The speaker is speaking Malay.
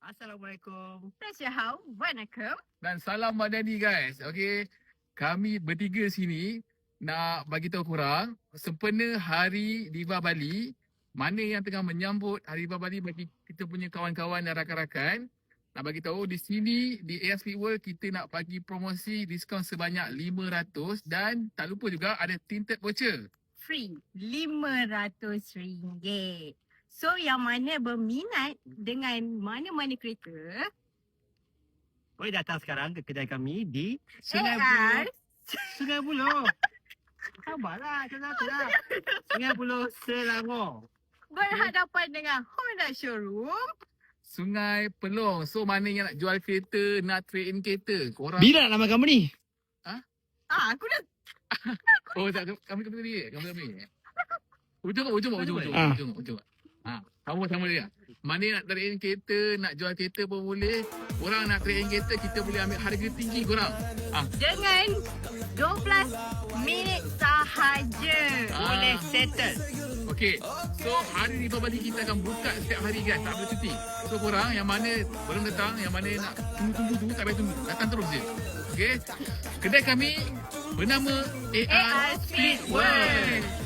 Assalamualaikum. Waalaikumsalam. Dan salam Madani guys. Okey. Kami bertiga sini nak bagi tahu korang sempena Hari Diva Bali, mana yang tengah menyambut Hari Diva Bali bagi kita punya kawan-kawan dan rakan-rakan. Nak bagi tahu di sini di ASP World kita nak bagi promosi diskaun sebanyak 500 dan tak lupa juga ada tinted voucher. Free RM500. So yang mana berminat dengan mana-mana kereta, Boleh datang sekarang ke kedai kami di AR Sungai Buloh. Sabarlah, tenang. Sungai Buloh, Selangor. berhadapan dengan Honda Showroom. Sungai Pelong. So mana yang nak jual kereta, nak trade in kereta, korang Bila nak nama kamu ni? Aku dah oh tak, kami ni. Ujung. Kamu sama dia. Mana nak trade in kereta, nak jual kereta pun boleh. Korang nak trade in kereta, kita boleh ambil harga tinggi korang. dengan 12 minit sahaja. Boleh settle. Okey. So hari Diva Bali kita akan buka setiap hari guys, tak boleh cuti. So korang yang mana belum datang, yang mana nak tunggu, tak payah tunggu. Datang terus je. Okey. Kedai kami bernama AR Street World.